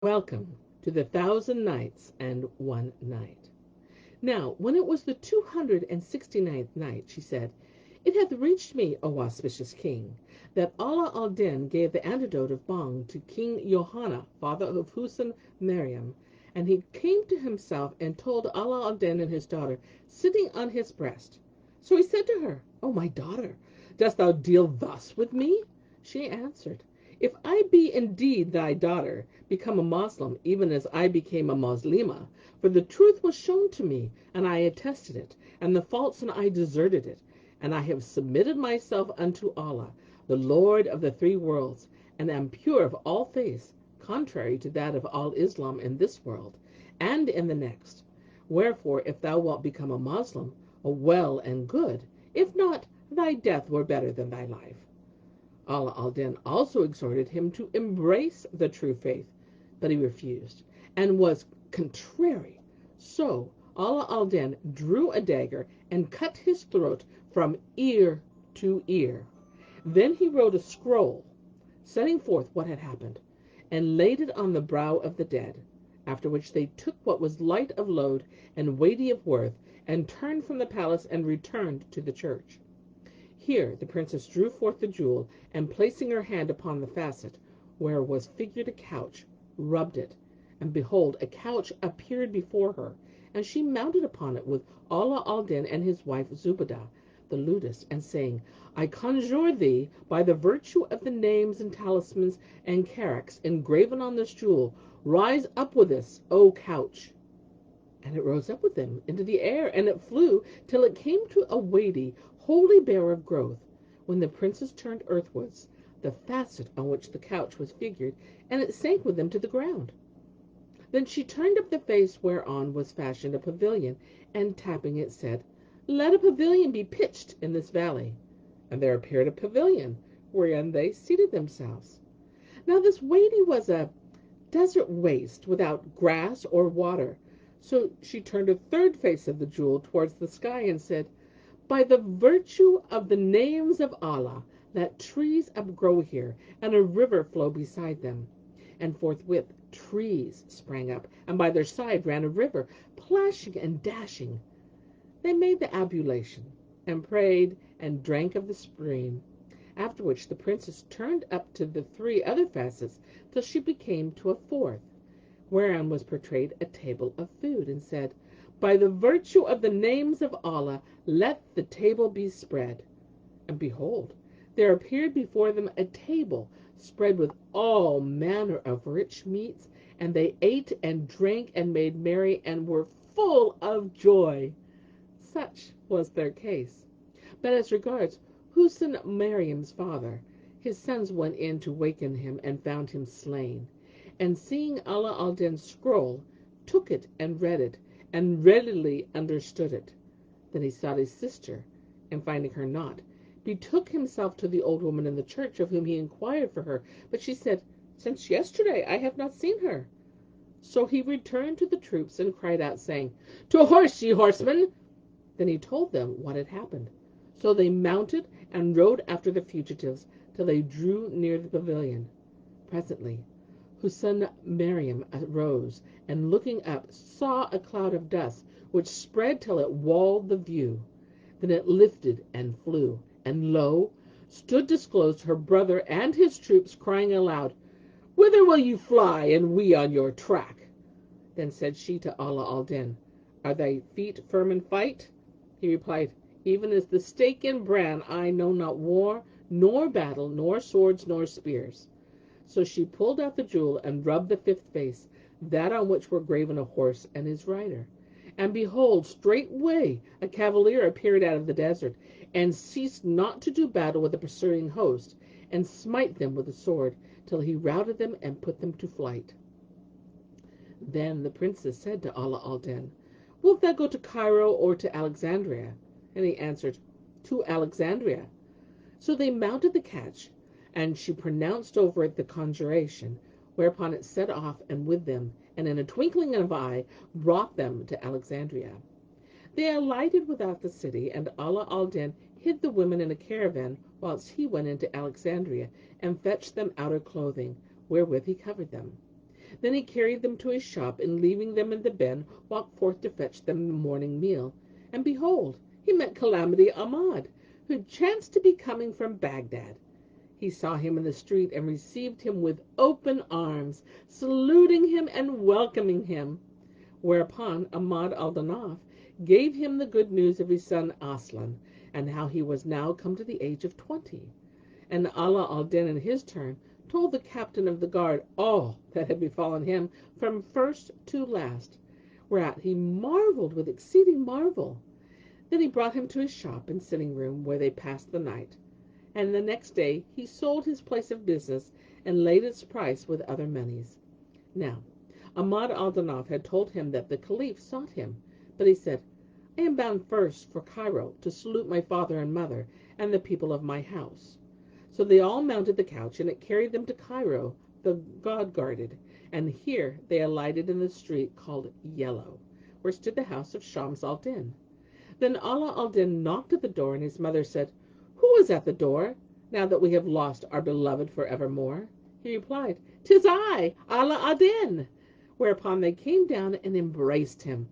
Welcome to the 1000 Nights and 1 Night. Now, when it was the 269th night, she said, It hath reached me, O auspicious king, that Allah al-Din gave the antidote of Bang to King Johanna, father of Husain Maryam, and he came to himself and told Allah al-Din and his daughter, sitting on his breast. So he said to her, O my daughter, dost thou deal thus with me? She answered, If I be indeed thy daughter, become a Moslem, even as I became a Moslema, for the truth was shown to me, and I attested it, and the false and I deserted it, and I have submitted myself unto Allah, the Lord of the three worlds, and am pure of all faith, contrary to that of all Islam in this world, and in the next. Wherefore, if thou wilt become a Moslem, well and good; if not, thy death were better than thy life. Allah al-Din also exhorted him to embrace the true faith, but he refused, and was contrary. So Allah al-Din drew a dagger and cut his throat from ear to ear. Then he wrote a scroll, setting forth what had happened, and laid it on the brow of the dead, after which they took what was light of load and weighty of worth, and turned from the palace and returned to the church. Here the princess drew forth the jewel, and placing her hand upon the facet, where was figured a couch, rubbed it, and behold, a couch appeared before her, and she mounted upon it with Allah al-Din and his wife Zubaydah, the ludist, and saying, I conjure thee, by the virtue of the names and talismans and characters engraven on this jewel, rise up with this, O couch. And it rose up with him into the air, and it flew till it came to a wady, wholly bare of growth. When the princess turned earthwards, the facet on which the couch was figured, and it sank with them to the ground. Then she turned up the face whereon was fashioned a pavilion, and tapping it said, Let a pavilion be pitched in this valley. And there appeared a pavilion, wherein they seated themselves. Now this wady was a desert waste, without grass or water. So she turned a third face of the jewel towards the sky, and said, By the virtue of the names of Allah, let trees upgrow here, and a river flow beside them. And forthwith trees sprang up, and by their side ran a river, plashing and dashing. They made the ablution, and prayed, and drank of the stream. After which the princess turned up to the three other facets, till she became to a fourth, whereon was portrayed a table of food, and said, By the virtue of the names of Allah, let the table be spread. And behold, there appeared before them a table spread with all manner of rich meats, and they ate and drank and made merry, and were full of joy. Such was their case. But as regards Husain Maryam's father, his sons went in to waken him, and found him slain, and seeing Allah al-Din's scroll, took it and read it, and readily understood it. Then he sought his sister, and finding her not, betook himself to the old woman in the church, of whom he inquired for her. But she said, Since yesterday I have not seen her. So he returned to the troops, and cried out, saying, To horse, ye horsemen! Then he told them what had happened. So they mounted and rode after the fugitives, till they drew near the pavilion. Presently Husain Maryam arose, and looking up, saw a cloud of dust, which spread till it walled the view. Then it lifted and flew, and lo, stood disclosed her brother and his troops, crying aloud, Whither will you fly, and we on your track? Then said she to Allah al-Din, Are thy feet firm in fight? He replied, Even as the stake in bran, I know not war, nor battle, nor swords, nor spears. So she pulled out the jewel, and rubbed the fifth face, that on which were graven a horse and his rider. And behold, straightway a cavalier appeared out of the desert, and ceased not to do battle with the pursuing host, and smite them with the sword, till he routed them and put them to flight. Then the princess said to Allah al-Din, Wilt thou go to Cairo or to Alexandria? And he answered, To Alexandria. So they mounted the couch, and she pronounced over it the conjuration, whereupon it set off and with them, and in a twinkling of an eye brought them to Alexandria. They alighted without the city, and Allah al-Din hid the women in a caravan, whilst he went into Alexandria, and fetched them outer clothing, wherewith he covered them. Then he carried them to his shop, and leaving them in the bin, walked forth to fetch them the morning meal. And behold, he met Calamity Ahmad, who chanced to be coming from Baghdad. He saw him in the street and received him with open arms, saluting him and welcoming him. Whereupon Ahmad al-Danaf gave him the good news of his son Aslan, and how he was now come to the age of 20. And Ala al-Din in his turn told the captain of the guard all that had befallen him from first to last, whereat he marveled with exceeding marvel. Then he brought him to his shop and sitting room, where they passed the night. And the next day he sold his place of business and laid its price with other monies. Now Ahmad al-Danaf had told him that the Caliph sought him, but he said, I am bound first for Cairo to salute my father and mother and the people of my house. So they all mounted the couch, and it carried them to Cairo, the God-guarded, and here they alighted in the street called Yellow, where stood the house of Shams al-Din. Then Ala al-Din knocked at the door, and his mother said, Who is at the door, now that we have lost our beloved for evermore? He replied, 'Tis I, Ala al-Din. Whereupon they came down and embraced him.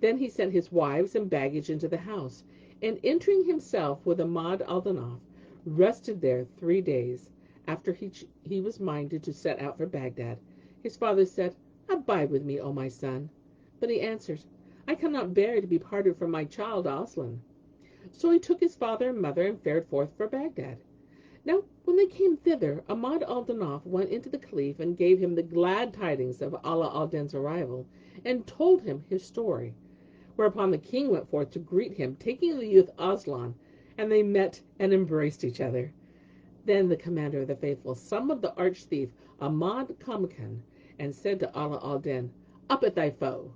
Then he sent his wives and baggage into the house, and entering himself with Ahmad al-Danaf, rested there 3 days. After he was minded to set out for Baghdad, his father said, Abide with me, O my son. But he answered, I cannot bear to be parted from my child Aslan. So he took his father and mother and fared forth for Baghdad. Now when they came thither, Ahmad al-Danaf went into the Caliph and gave him the glad tidings of Ala al-Din's arrival, and told him his story. Whereupon the king went forth to greet him, taking the youth Aslan, and they met and embraced each other. Then the commander of the faithful summoned the arch-thief Ahmad Kamakan, and said to Ala al-Din, Up at thy foe.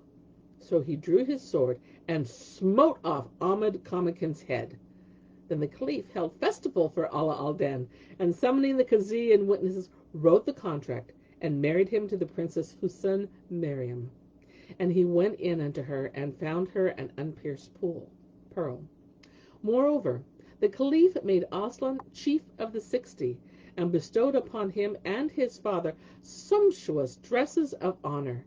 So he drew his sword and smote off Ahmad Kamakan's head. Then the Caliph held festival for Ala al-Din, and summoning the Qazi and witnesses, wrote the contract, and married him to the princess Husain Maryam. And he went in unto her, and found her an unpierced pearl. Moreover, the Caliph made Aslan chief of the 60, and bestowed upon him and his father sumptuous dresses of honor.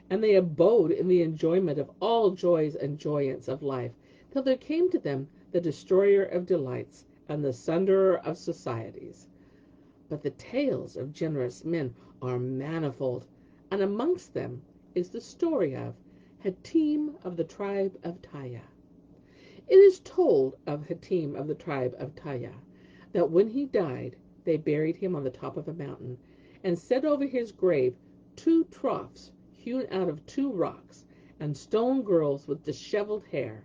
And they abode in the enjoyment of all joys and joyance of life, till there came to them the destroyer of delights, and the sunderer of societies. But the tales of generous men are manifold, and amongst them is the story of Hatim of the tribe of Tayy. It is told of Hatim of the tribe of Tayy that when he died, they buried him on the top of a mountain, and set over his grave 2 troughs hewn out of 2 rocks, and stone girls with disheveled hair.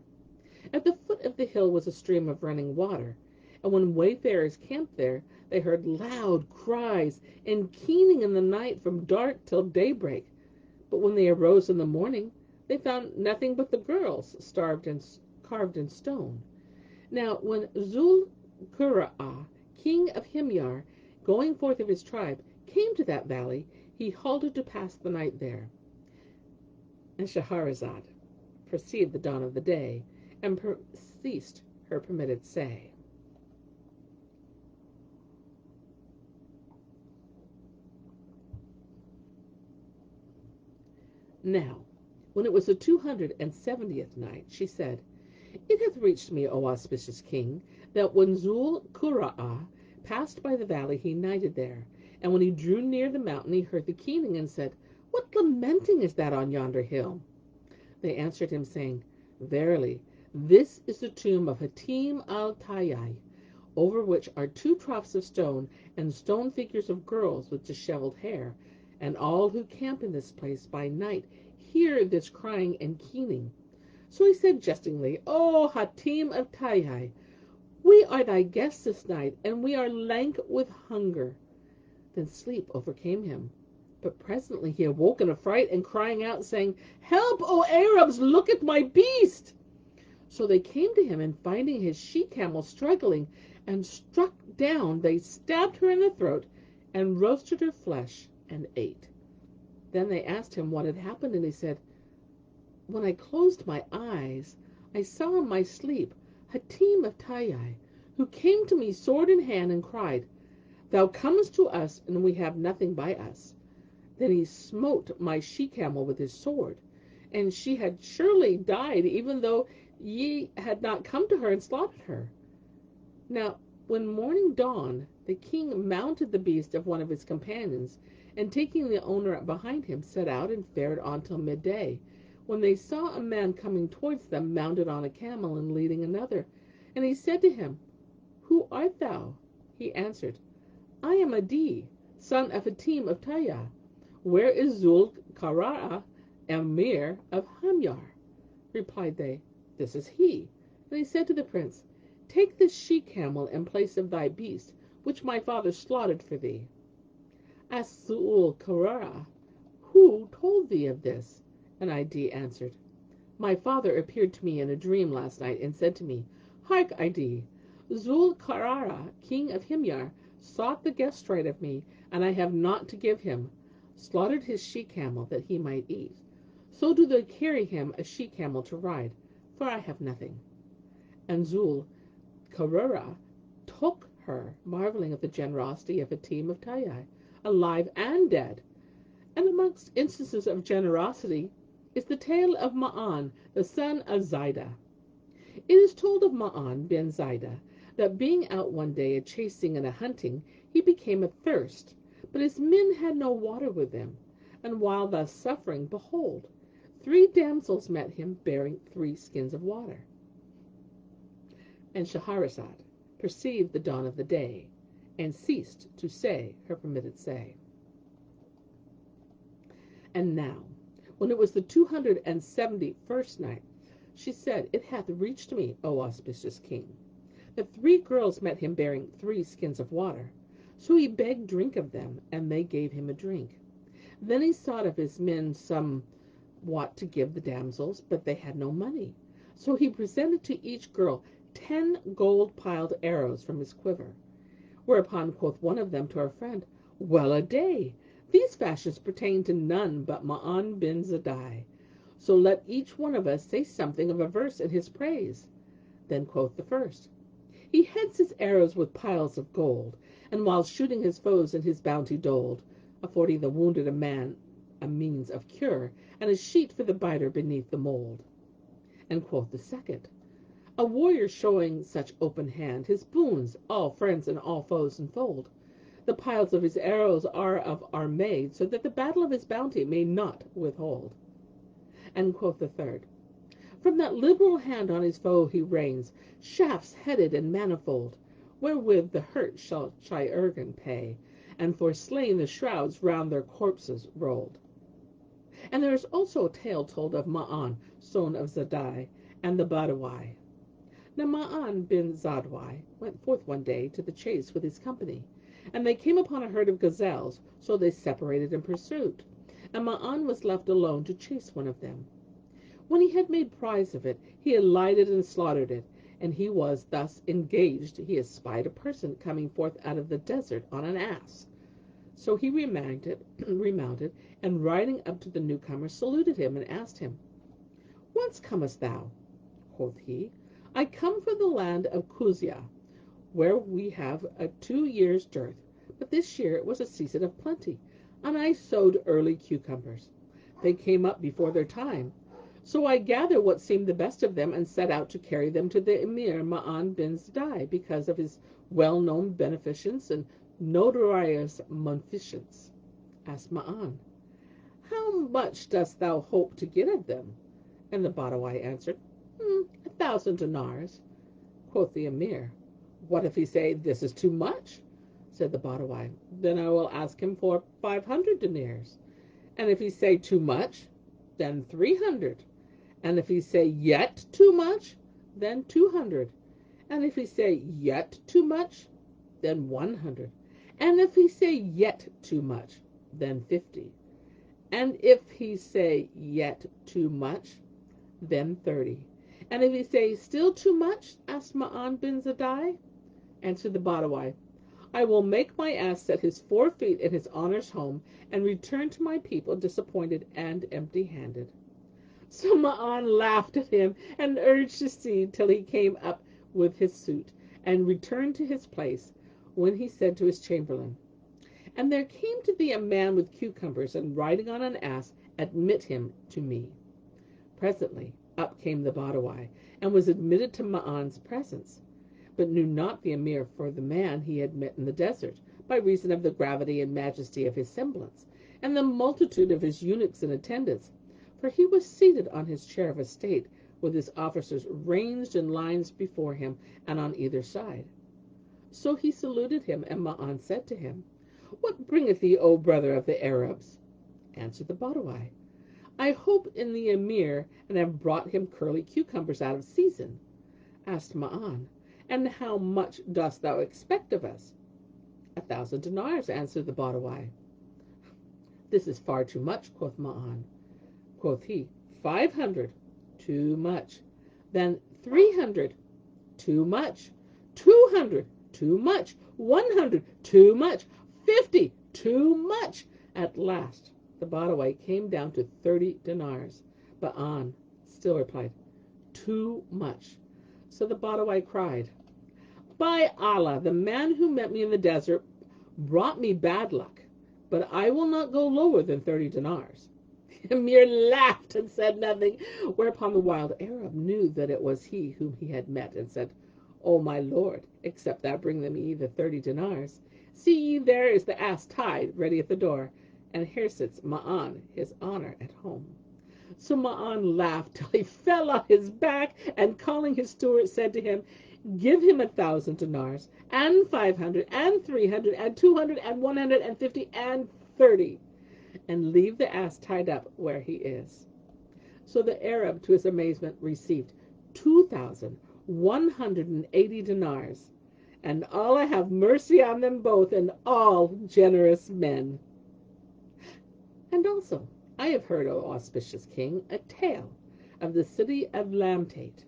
At the foot of the hill was a stream of running water, and when wayfarers camped there, they heard loud cries and keening in the night from dark till daybreak. But when they arose in the morning, they found nothing but the girls carved in stone. Now when Zul-Qura'ah, king of Himyar, going forth of his tribe, came to that valley, he halted to pass the night there. And Shahrazad perceived the dawn of the day, and ceased her permitted say. Now, when it was the 270th night, she said, It hath reached me, O auspicious king, that when Zul-Qura'ah passed by the valley, he nighted there. And when he drew near the mountain, he heard the keening, and said, What lamenting is that on yonder hill? They answered him, saying, Verily, this is the tomb of Hatim al-Tayy, over which are 2 troughs of stone, and stone figures of girls with disheveled hair. And all who camp in this place by night hear this crying and keening. So he said jestingly, O Hatim of Tayy, we are thy guests this night, and we are lank with hunger. Then sleep overcame him. But presently he awoke in a fright, and crying out, saying, Help, O Arabs, look at my beast. So they came to him, and finding his she-camel struggling, and struck down, they stabbed her in the throat, and roasted her flesh, and ate. Then they asked him what had happened, and he said, When I closed my eyes, I saw in my sleep Hatim of Tayy, who came to me sword in hand, and cried, Thou comest to us, and we have nothing by us. Then he smote my she-camel with his sword, and she had surely died, even though ye had not come to her and slaughtered her. Now, when morning dawned, the king mounted the beast of one of his companions, and taking the owner behind him, set out and fared on till midday, when they saw a man coming towards them, mounted on a camel and leading another. And he said to him, Who art thou? He answered, I am Adi, son of Hatim of Tayah. Where is Zul-Qarara, emir of Hamyar? Replied they, This is he. And he said to the prince, Take this she-camel in place of thy beast, which my father slaughtered for thee. Asked Zul-Qarara, Who told thee of this? And Adi answered, My father appeared to me in a dream last night, and said to me, Hark, Adi, Zul-Qarara, king of Himyar, sought the guest right of me, and I have naught to give him, slaughtered his she-camel that he might eat. So do they carry him a she-camel to ride, for I have nothing. And Zul-Qarara took her, marveling at the generosity of Hatim of Tayah, alive and dead. And amongst instances of generosity is the tale of Ma'an, the son of Zaidah. It is told of Ma'an bin Zaidah that being out one day a chasing and a hunting, he became athirst, but his men had no water with them. And while thus suffering, behold, 3 damsels met him bearing 3 skins of water. And Shahrazad perceived the dawn of the day, and ceased to say her permitted say. And now, when it was the 271st night, she said, It hath reached me, O auspicious king, that 3 girls met him bearing 3 skins of water. So he begged drink of them, and they gave him a drink. Then he sought of his men somewhat to give the damsels, but they had no money. So he presented to each girl 10 gold-piled arrows from his quiver. Whereupon quoth one of them to her friend, Well a day! These fashions pertain to none but Ma'an bin Zaidah. So let each one of us say something of a verse in his praise. Then quoth the first, He heads his arrows with piles of gold, and while shooting his foes in his bounty doled, affording the wounded a man a means of cure, and a sheet for the biter beneath the mold. And quoth the second, A warrior showing such open hand, his boons all friends and all foes enfold. The piles of his arrows are made, so that the battle of his bounty may not withhold. And quoth the third, From that liberal hand on his foe he rains, shafts headed and manifold, wherewith the hurt shall chirurgeon pay, and for slain the shrouds round their corpses rolled. And there is also a tale told of Ma'an, son of Azidah, and the Badawi. Now Ma'an bin Zaidah went forth one day to the chase with his company, and they came upon a herd of gazelles, so they separated in pursuit, and Ma'an was left alone to chase one of them. When he had made prize of it, he alighted and slaughtered it, and he was thus engaged, he espied a person coming forth out of the desert on an ass. So he remounted, and riding up to the newcomer, saluted him, and asked him, Whence comest thou? Quoth he, I come from the land of Kuzia, where we have a 2 years' dearth, but this year it was a season of plenty, and I sowed early cucumbers. They came up before their time, so I gathered what seemed the best of them, and set out to carry them to the emir Ma'an bin Zaidah, because of his well-known beneficence and notorious munificence. Asked Ma'an, How much dost thou hope to get of them? And the Badawi answered, 1,000 dinars. Quoth the emir, What if he say, This is too much? Said the Badawi, Then I will ask him for 500 dinars. And if he say too much, then 300. And if he say yet too much, then 200. And if he say yet too much, then 100. And if he say yet too much, then 50. And if he say yet too much, then 30. And if he say still too much, asked Ma'an bin Zaidah, answered the Badawi, I will make my ass set his 4 feet in his honor's home, and return to my people disappointed and empty-handed. So Ma'an laughed at him, and urged his steed till he came up with his suit, and returned to his place, when he said to his chamberlain, And there came to thee a man with cucumbers, and riding on an ass, admit him to me. Presently up came the Badawi, and was admitted to Ma'an's presence, but knew not the Emir for the man he had met in the desert, by reason of the gravity and majesty of his semblance, and the multitude of his eunuchs and attendants, for he was seated on his chair of estate, with his officers ranged in lines before him and on either side. So he saluted him, and Ma'an said to him, What bringeth thee, O brother of the Arabs? Answered the Badawi, I hope in the Emir, and have brought him curly cucumbers out of season. Asked Ma'an, And how much dost thou expect of us? 1,000 dinars, answered the Badawi. This is far too much, quoth Ma'an. Quoth he, 500, too much. Then 300, too much. 200, too much. 100, too much. 50, too much. At last the Badawi came down to 30 dinars. Ma'an still replied, too much. So the Badawi cried, By Allah, the man who met me in the desert brought me bad luck, but I will not go lower than 30 dinars. The Emir laughed and said nothing, whereupon the wild Arab knew that it was he whom he had met, and said, O my lord, except thou bring me the 30 dinars. See ye, there is the ass tied, ready at the door, and here sits Ma'an, his honor, at home. So Ma'an laughed till he fell on his back, and calling his steward, said to him, Give him 1,000 dinars, and 500, and 300, and 200, and 150, and 30, and leave the ass tied up where he is. So the Arab, to his amazement, received 2,180 dinars, and Allah have mercy on them both, and all generous men. And also I have heard, O auspicious king, a tale of the city of Lamtate.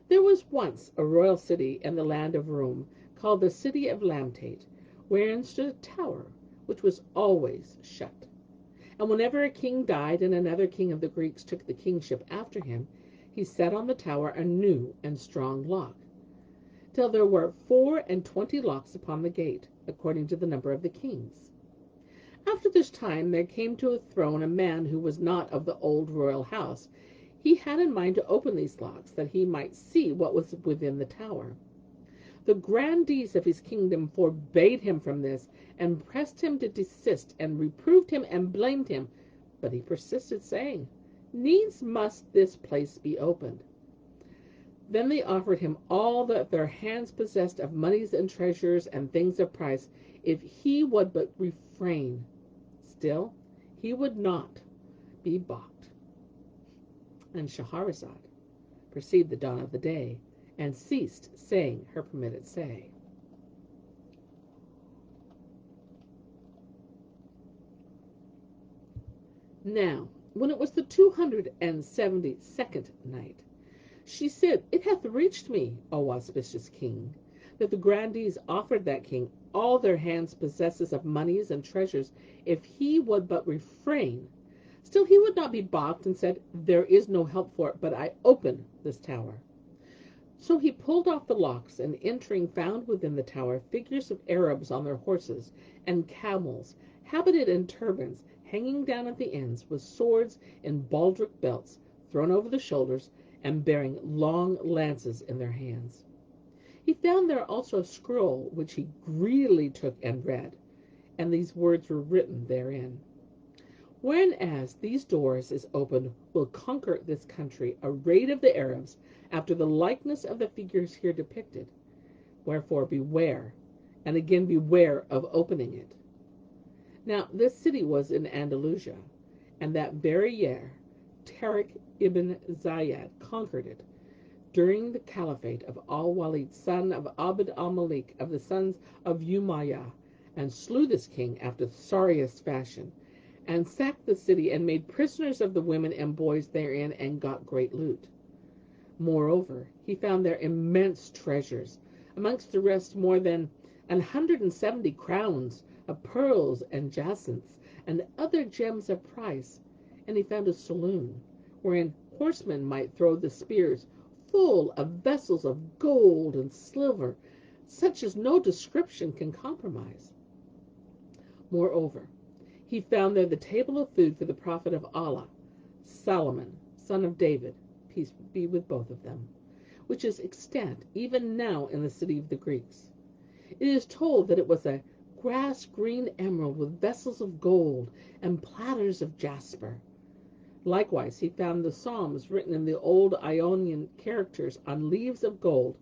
There was once a royal city in the land of Rum, called the city of Lamtate, wherein stood a tower, which was always shut. And whenever a king died, and another king of the Greeks took the kingship after him, he set on the tower a new and strong lock, till there were 24 locks upon the gate, according to the number of the kings. After this time there came to a throne a man who was not of the old royal house. He had in mind to open these locks, that he might see what was within the tower. The grandees of his kingdom forbade him from this, and pressed him to desist, and reproved him and blamed him. But he persisted, saying, Needs must this place be opened. Then they offered him all that their hands possessed of monies and treasures and things of price, if he would but refrain. Still he would not be balked. And Shahrazad perceived the dawn of the day, and ceased saying her permitted say. Now, when it was the 272nd night, she said, It hath reached me, O auspicious king, that the grandees offered that king all their hands possesses of monies and treasures, if he would but refrain. Still he would not be balked, and said, There is no help for it, but I open this tower. So he pulled off the locks, and entering found within the tower figures of Arabs on their horses, and camels, habited in turbans, hanging down at the ends, with swords in baldric belts thrown over the shoulders, and bearing long lances in their hands. He found there also a scroll, which he greedily took and read, and these words were written therein. Whereas these doors is opened, will conquer this country a raid of the Arabs, after the likeness of the figures here depicted. Wherefore beware, and again beware of opening it. Now this city was in Andalusia, and that very year Tariq ibn Ziyad conquered it, during the caliphate of Al-Walid, son of Abd al-Malik, of the sons of Umayyah, and slew this king after the sorriest fashion, and sacked the city, and made prisoners of the women and boys therein, and got great loot. Moreover, he found there immense treasures, amongst the rest more than 170 crowns of pearls and jacinths, and other gems of price. And he found a saloon, wherein horsemen might throw the spears, full of vessels of gold and silver, such as no description can compromise. Moreover, he found there the table of food for the prophet of Allah, Solomon, son of David, peace be with both of them, which is extant even now in the city of the Greeks. It is told that it was a grass-green emerald with vessels of gold and platters of jasper. Likewise, he found the Psalms written in the old Ionian characters on leaves of gold,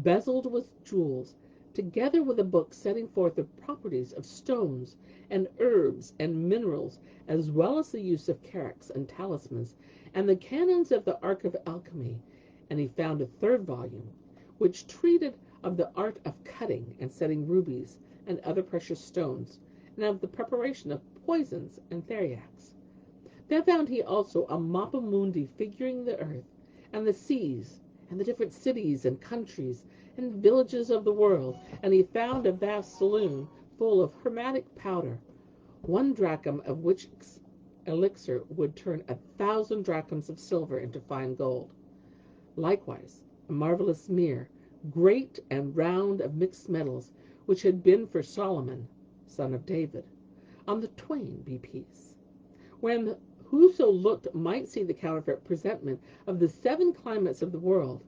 bezeled with jewels, together with a book setting forth the properties of stones and herbs and minerals, as well as the use of caracks and talismans, and the canons of the art of alchemy. And he found a third volume, which treated of the art of cutting and setting rubies and other precious stones, and of the preparation of poisons and theriacs. There found he also a mappa mundi figuring the earth and the seas and the different cities and countries and villages of the world, and he found a vast saloon full of hermetic powder, 1 drachm of which elixir would turn 1,000 drachms of silver into fine gold. Likewise, a marvelous mirror, great and round of mixed metals, which had been for Solomon, son of David, on the twain be peace, wherein whoso looked might see the counterfeit presentment of the 7 climates of the world.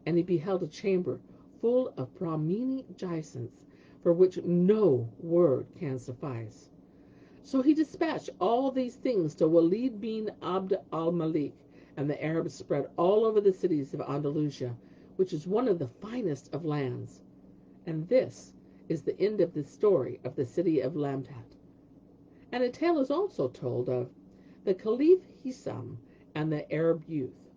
And he beheld a chamber full of Brahmini jacinths, for which no word can suffice. So he dispatched all these things to Walid bin Abd al-Malik, and the Arabs spread all over the cities of Andalusia, which is one of the finest of lands. And this is the end of the story of the city of Lamtat. And a tale is also told of the Caliph Hisam and the Arab youth.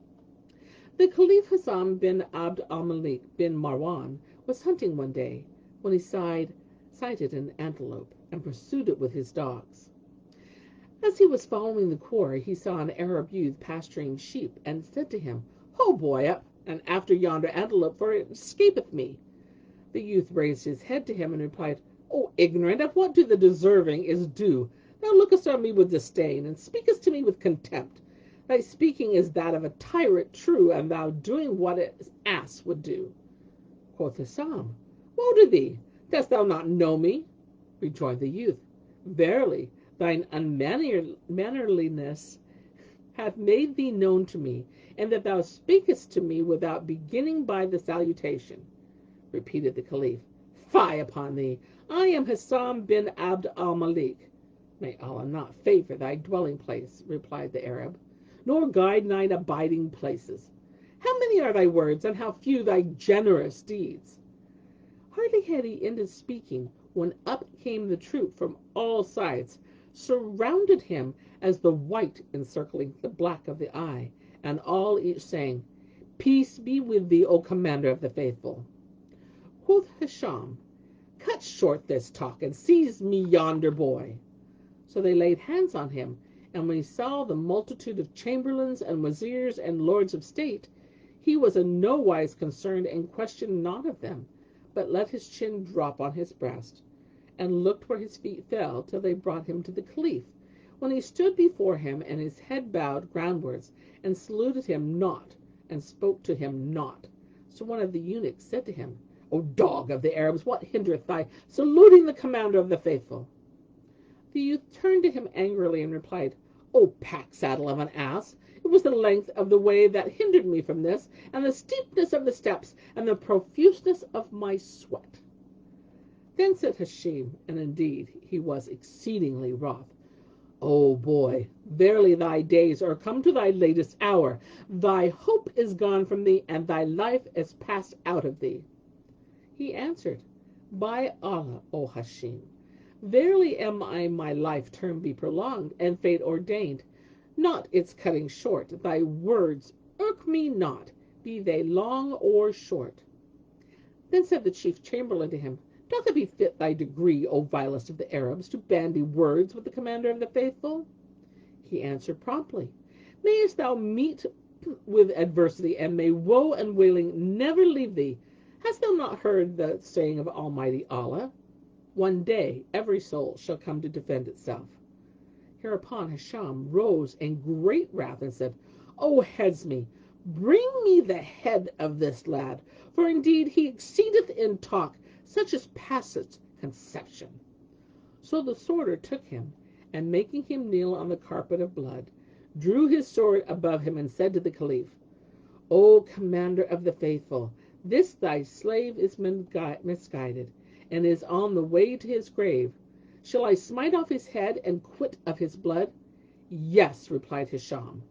The Caliph Hisam bin Abd al-Malik bin Marwan was hunting one day, when he sighted an antelope, and pursued it with his dogs. As he was following the quarry, he saw an Arab youth pasturing sheep, and said to him, "Ho, boy, up and after yonder antelope, for it escapeth me." The youth raised his head to him, and replied, "O ignorant, of what do the deserving is due? Thou lookest on me with disdain, and speakest to me with contempt. Thy speaking is that of a tyrant, true, and thou doing what an ass would do." Quoth Hisam, "Woe to thee! Dost thou not know me?" Rejoined the youth, "Verily, thine unmannerliness hath made thee known to me, and that thou speakest to me without beginning by the salutation." Repeated the Caliph, "Fie upon thee! I am Hisam bin Abd al-Malik." "May Allah not favor thy dwelling place," replied the Arab, "nor guide thine abiding places. How many are thy words, and how few thy generous deeds?" Hardly had he ended speaking, when up came the troop from all sides, surrounded him as the white encircling the black of the eye, and all each saying, "Peace be with thee, O commander of the faithful." Quoth Hisham, "Cut short this talk, and seize me yonder boy." So they laid hands on him, and when he saw the multitude of chamberlains and wazirs and lords of state, he was in no wise concerned, and questioned not of them, but let his chin drop on his breast, and looked where his feet fell, till they brought him to the Caliph, when he stood before him, and his head bowed groundwards, and saluted him not, and spoke to him not. So one of the eunuchs said to him, "O dog of the Arabs, what hindereth thy saluting the commander of the faithful?" The youth turned to him angrily, and replied, "O pack-saddle of an ass! It was the length of the way that hindered me from this, and the steepness of the steps, and the profuseness of my sweat." Then said Hisham, and indeed he was exceedingly wroth, "O boy, verily thy days are come to thy latest hour. Thy hope is gone from thee, and thy life is passed out of thee." He answered, "By Allah, O Hisham, verily am I my life term be prolonged, and fate ordained, not its cutting short. Thy words irk me not, be they long or short." Then said the chief chamberlain to him, "Doth it befit thy degree, O vilest of the Arabs, to bandy words with the commander of the faithful?" He answered promptly, "Mayest thou meet with adversity, and may woe and wailing never leave thee. Hast thou not heard the saying of Almighty Allah? One day every soul shall come to defend itself." Hereupon Hisham rose in great wrath, and said, "O headsman, bring me the head of this lad, for indeed he exceedeth in talk, such as passeth conception." So the sworder took him, and making him kneel on the carpet of blood, drew his sword above him, and said to the Caliph, O commander of the faithful, this thy slave is misguided, and is on the way to his grave. Shall I smite off his head and quit of his blood? Yes, replied Hisham.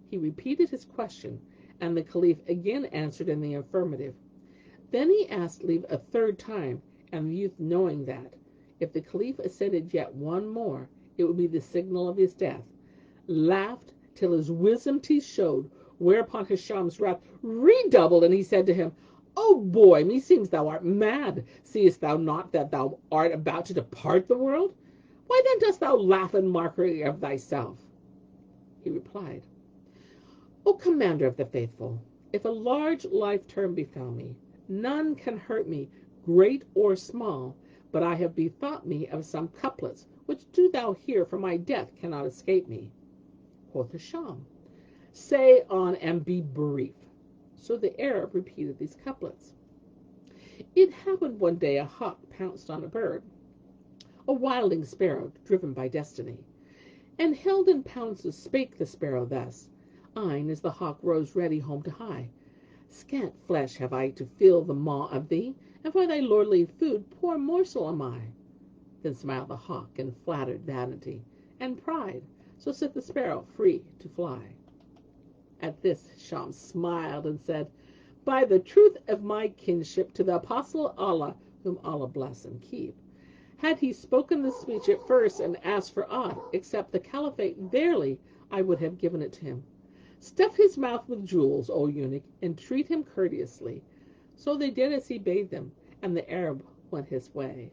He repeated his question, and the Caliph again answered in the affirmative. Then he asked leave a third time, and the youth, knowing that, if the Caliph assented yet one more, it would be the signal of his death, laughed till his wisdom teeth showed, whereupon Hisham's wrath redoubled, and he said to him, O boy, meseems thou art mad. Seest thou not that thou art about to depart the world? Why then dost thou laugh in mockery of thyself? He replied, O commander of the faithful, if a large life term befell me, none can hurt me, great or small, but I have bethought me of some couplets, which do thou hear, for my death cannot escape me. Quoth Hisham, Say on and be brief. So the Arab repeated these couplets. It happened one day a hawk pounced on a bird, a wilding sparrow driven by destiny, and held in pounces spake the sparrow thus, Eyen as the hawk rose ready home to hie, Scant flesh have I to fill the maw of thee, and for thy lordly food poor morsel am I. Then smiled the hawk in flattered vanity and pride, so set the sparrow free to fly. At this Hisham smiled and said, By the truth of my kinship to the Apostle Allah, whom Allah bless and keep, had he spoken this speech at first and asked for aught except the caliphate, verily I would have given it to him. Stuff his mouth with jewels, O eunuch, and treat him courteously. So they did as he bade them, and the Arab went his way.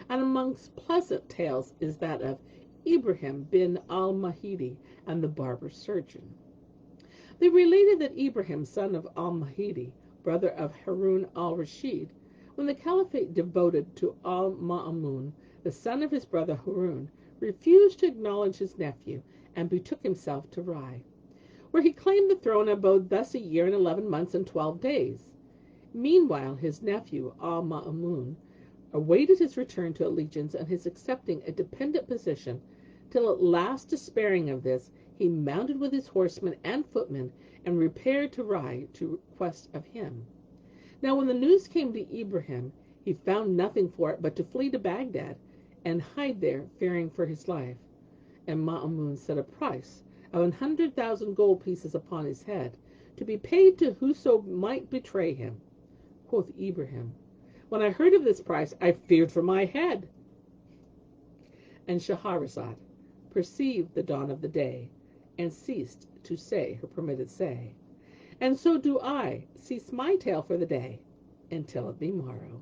And amongst pleasant tales is that of Ibrahim bin al-Mahdi and the Barber Surgeon. They related that Ibrahim, son of al-Mahdi, brother of Harun al-Rashid, when the caliphate devoted to al-Ma'mun, the son of his brother Harun, refused to acknowledge his nephew, and betook himself to Rai, where he claimed the throne and abode thus a year and 11 months and 12 days. Meanwhile his nephew al-Ma'mun awaited his return to allegiance and his accepting a dependent position, till at last, despairing of this, he mounted with his horsemen and footmen and repaired to Rai to request of him. Now when the news came to Ibrahim, he found nothing for it but to flee to Baghdad and hide there, fearing for his life. And Ma'mun set a price of 100,000 gold pieces upon his head, to be paid to whoso might betray him. Quoth Ibrahim, When I heard of this price, I feared for my head. And Shahrazad perceived the dawn of the day, and ceased to say her permitted say. And so do I cease my tale for the day, until it be morrow.